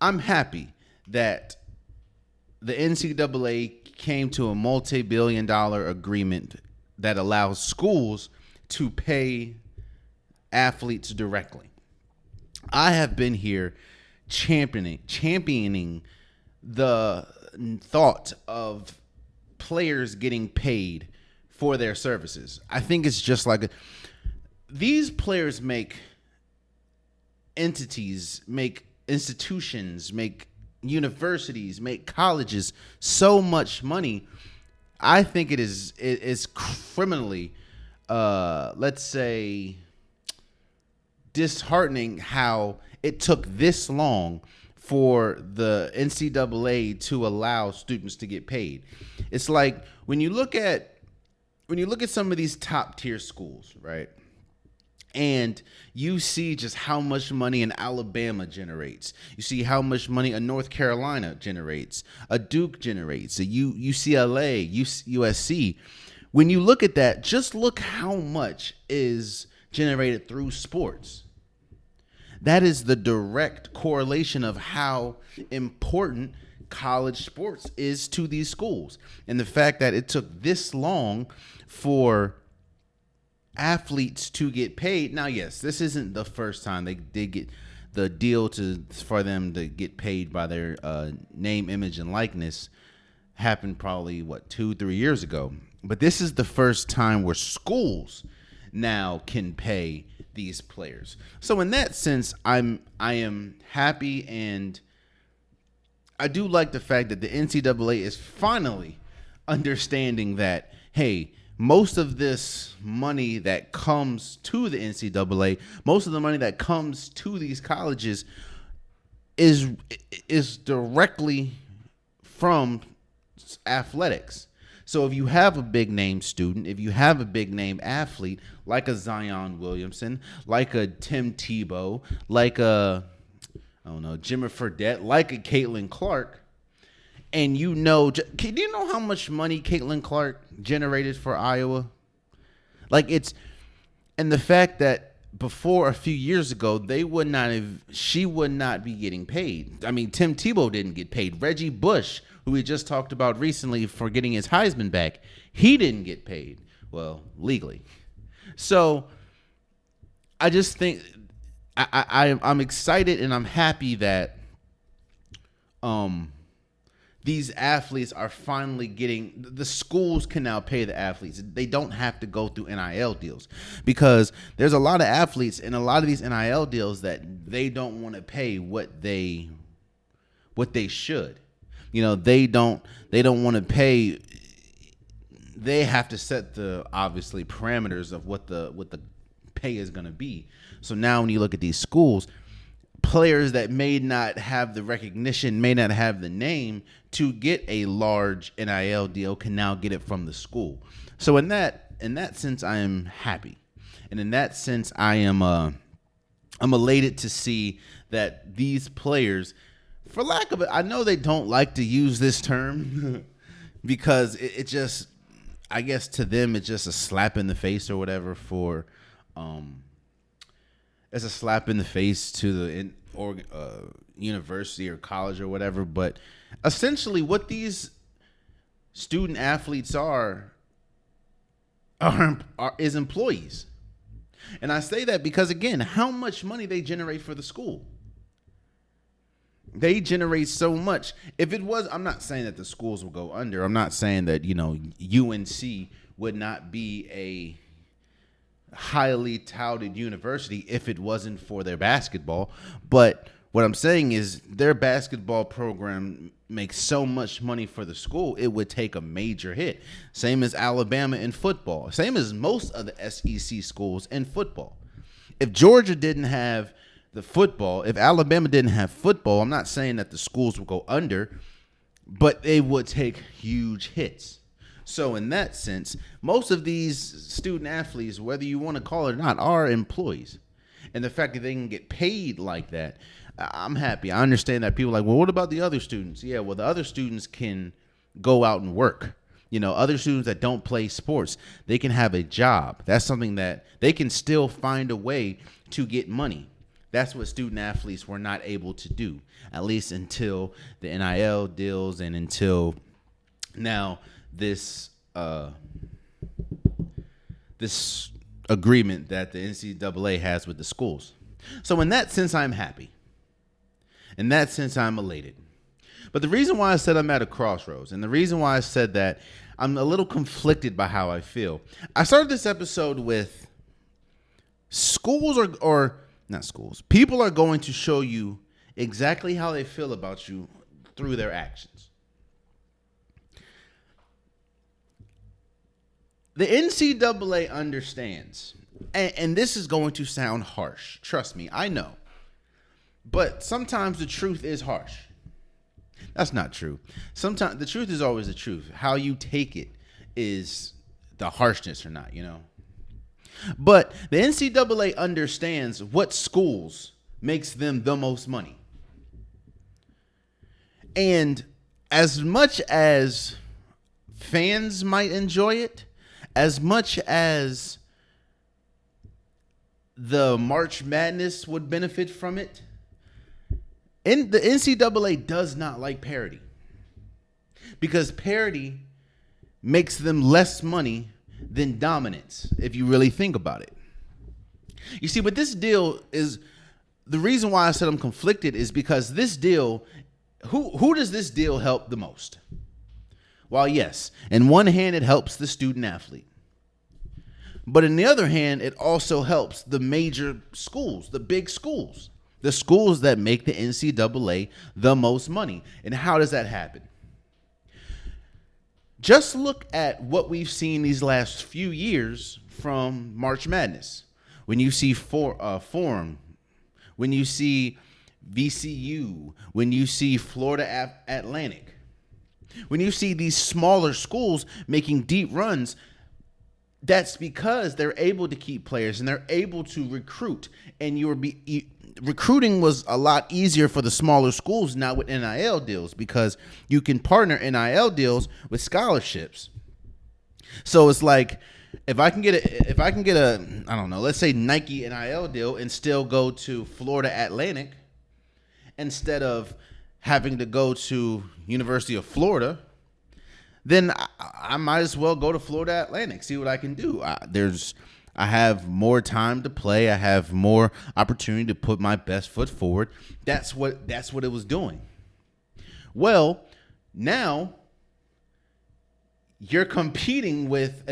I'm happy that the NCAA came to a multi-billion-dollar agreement that allows schools to pay athletes directly. I have been here championing the thought of players getting paid for their services. I think it's just like these players make entities, make institutions, make universities, make colleges so much money. I think it is criminally, let's say, disheartening how it took this long for the NCAA to allow students to get paid. It's like when you look at some of these top tier schools, right? And you see just how much money an Alabama generates. You see how much money a North Carolina generates, a Duke generates, a UCLA, USC. When you look at that, just look how much is generated through sports. That is the direct correlation of how important college sports is to these schools. And the fact that it took this long for athletes to get paid. Now, yes, this isn't the first time they did get the deal for them to get paid by their name, image, and likeness happened probably 2-3 years ago. But this is the first time where schools now can pay these players. So in that sense, I am happy, and I do like the fact that the NCAA is finally understanding that, hey, most of this money that comes to the NCAA, most of the money that comes to these colleges is directly from athletics. So if you have a big name student, if you have a big name athlete like a Zion Williamson, like a Tim Tebow, like a Jimmer Fredette, like a Caitlin Clark, and do you know how much money Caitlin Clark generated for Iowa? And the fact that before a few years ago, she would not be getting paid. I mean, Tim Tebow didn't get paid. Reggie Bush, who we just talked about recently for getting his Heisman back, he didn't get paid. Well, legally. So I just think I'm excited and I'm happy that these athletes are finally the schools can now pay the athletes. They don't have to go through NIL deals, because there's a lot of athletes in a lot of these NIL deals that they don't want to pay what they should. They don't want to pay. They have to set the obviously parameters of what the pay is going to be. So now when you look at these schools, players that may not have the recognition, may not have the name to get a large NIL deal can now get it from the school. So in that sense, I am happy. And in that sense, I'm elated to see that these players, for lack of it, I know they don't like to use this term because it just, I guess to them, it's just a slap in the face or whatever it's a slap in the face to the university or college or whatever. But essentially what these student athletes are is employees. And I say that because, again, how much money they generate for the school. They generate so much. If it was, I'm not saying that the schools will go under. I'm not saying that, UNC would not be a highly touted university if it wasn't for their basketball. But what I'm saying is their basketball program makes so much money for the school, it would take a major hit. Same as Alabama in football. Same as most of the SEC schools in football. If Georgia didn't have the football, if Alabama didn't have football, I'm not saying that the schools would go under, but they would take huge hits. So in that sense, most of these student athletes, whether you want to call it or not, are employees. And the fact that they can get paid like that, I'm happy. I understand that people are like, well, what about the other students? Yeah, well, the other students can go out and work. Other students that don't play sports, they can have a job. That's something that they can still find a way to get money. That's what student athletes were not able to do, at least until the NIL deals and until now this this agreement that the NCAA has with the schools. So in that sense, I'm happy. In that sense, I'm elated. But the reason why I said I'm at a crossroads, and the reason why I said that I'm a little conflicted by how I feel. I started this episode with schools or not schools. People are going to show you exactly how they feel about you through their actions. The NCAA understands, and this is going to sound harsh. Trust me, I know. But sometimes the truth is harsh. That's not true. Sometimes the truth is always the truth. How you take it is the harshness or not, you know. But the NCAA understands what schools makes them the most money. And as much as fans might enjoy it, as much as the March Madness would benefit from it, and the NCAA does not like parity, because parity makes them less money than dominance, if you really think about it. You see, but this deal is the reason why I said I'm conflicted is because this deal, who does this deal help the most? Well, yes, in one hand, it helps the student athlete. But in the other hand, it also helps the major schools, the big schools, the schools that make the NCAA the most money. And how does that happen? Just look at what we've seen these last few years from March Madness. When you see Forum, when you see VCU, when you see Florida Atlantic, when you see these smaller schools making deep runs, that's because they're able to keep players and they're able to recruit. And recruiting was a lot easier for the smaller schools now with NIL deals, because you can partner NIL deals with scholarships. So it's like if I can get a I don't know, let's say Nike NIL deal and still go to Florida Atlantic instead of having to go to University of Florida, then I might as well go to Florida Atlantic, see what I can do. I have more time to play. I have more opportunity to put my best foot forward. That's what it was doing. Well, now you're competing with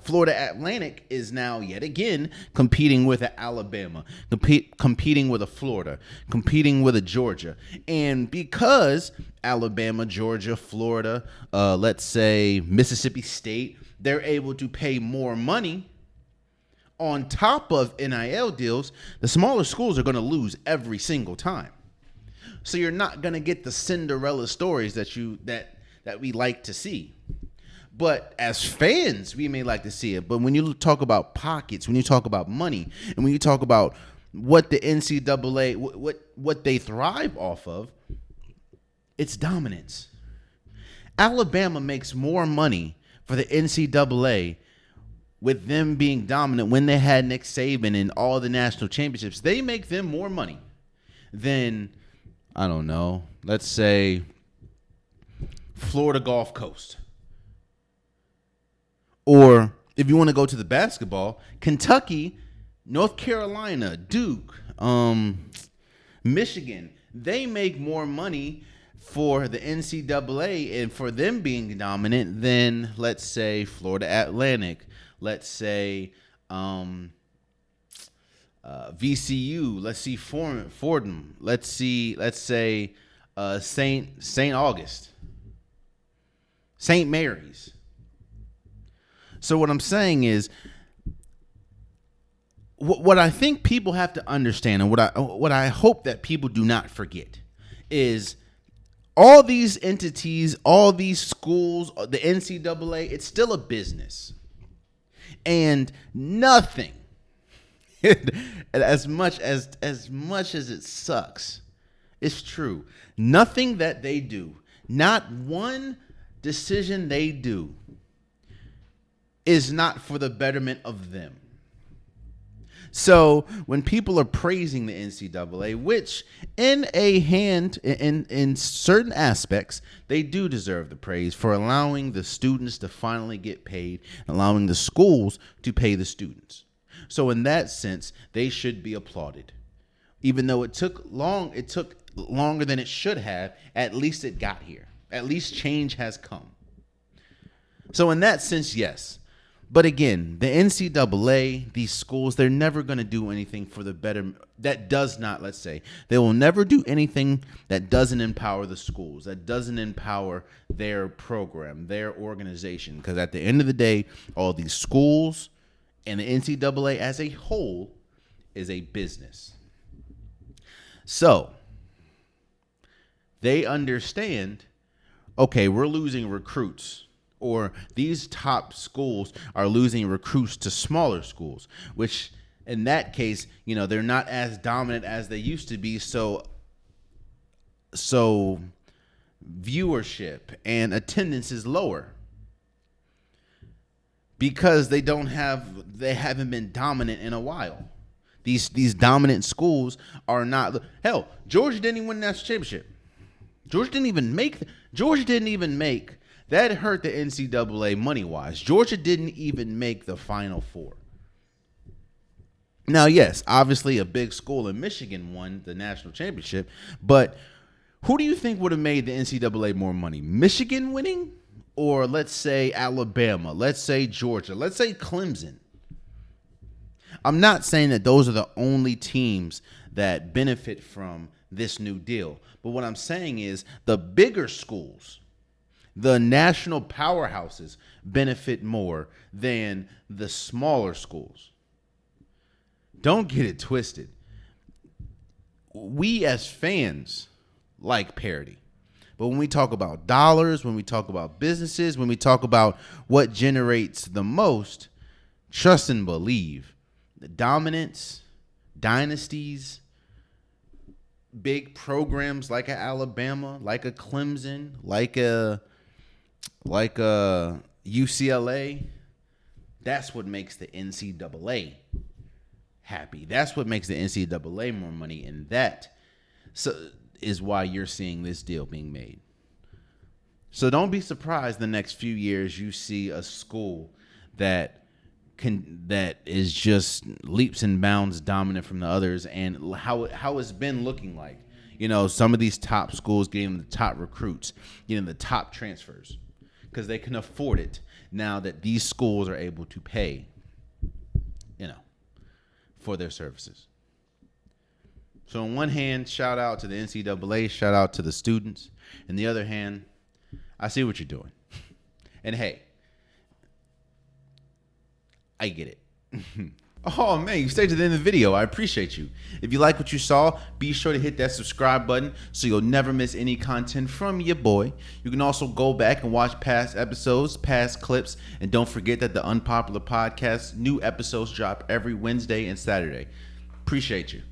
Florida Atlantic is now yet again competing with an Alabama, competing with a Florida, competing with a Georgia. And because Alabama, Georgia, Florida, let's say Mississippi State, they're able to pay more money on top of NIL deals, the smaller schools are going to lose every single time. So you're not going to get the Cinderella stories that we like to see. But as fans, we may like to see it. But when you talk about pockets, when you talk about money, and when you talk about what the NCAA, what they thrive off of, it's dominance. Alabama makes more money for the NCAA with them being dominant when they had Nick Saban and all the national championships. They make them more money than, I don't know, let's say Florida Gulf Coast. Or if you want to go to the basketball, Kentucky, North Carolina, Duke, Michigan, they make more money for the NCAA and for them being dominant than, let's say, Florida Atlantic, let's say VCU, let's see Fordham, let's say St. August, St. Mary's. So what I'm saying is, what I think people have to understand, and what I hope that people do not forget, is all these entities, all these schools, the NCAA, it's still a business, and nothing, as much as it sucks, it's true. Nothing that they do, not one decision they do, is not for the betterment of them. So when people are praising the NCAA, which in certain aspects, they do deserve the praise for allowing the students to finally get paid, allowing the schools to pay the students. So in that sense, they should be applauded. Even though it took longer than it should have, at least it got here. At least change has come. So in that sense, yes. But again, the NCAA, these schools, they're never going to do anything for the better. That does not, let's say, they will never do anything that doesn't empower the schools, that doesn't empower their program, their organization. Because at the end of the day, all these schools and the NCAA as a whole is a business. So they understand, okay, we're losing recruits. Or these top schools are losing recruits to smaller schools, which in that case, they're not as dominant as they used to be. So viewership and attendance is lower because they haven't been dominant in a while. These dominant schools are not. Hell, Georgia didn't even win the national championship. Georgia didn't even make. That hurt the NCAA money-wise. Georgia didn't even make the Final Four. Now, yes, obviously a big school in Michigan won the national championship, but who do you think would have made the NCAA more money? Michigan winning? Or let's say Alabama, let's say Georgia, let's say Clemson. I'm not saying that those are the only teams that benefit from this new deal, but what I'm saying is the bigger schools, the national powerhouses benefit more than the smaller schools. Don't get it twisted. We as fans like parity. But when we talk about dollars, when we talk about businesses, when we talk about what generates the most, trust and believe. The dominance, dynasties, big programs like a Alabama, like a Clemson, like a UCLA, that's what makes the NCAA happy. That's what makes the NCAA more money, and that is why you're seeing this deal being made. So don't be surprised the next few years you see a school that is just leaps and bounds dominant from the others, and how it's been looking like. Some of these top schools getting the top recruits, getting the top transfers, because they can afford it now that these schools are able to pay, for their services. So on one hand, shout out to the NCAA, shout out to the students. On the other hand, I see what you're doing. And hey, I get it. Oh, man, you stayed to the end of the video. I appreciate you. If you like what you saw, be sure to hit that subscribe button so you'll never miss any content from your boy. You can also go back and watch past episodes, past clips, and don't forget that the Unpopular Podcast, new episodes drop every Wednesday and Saturday. Appreciate you.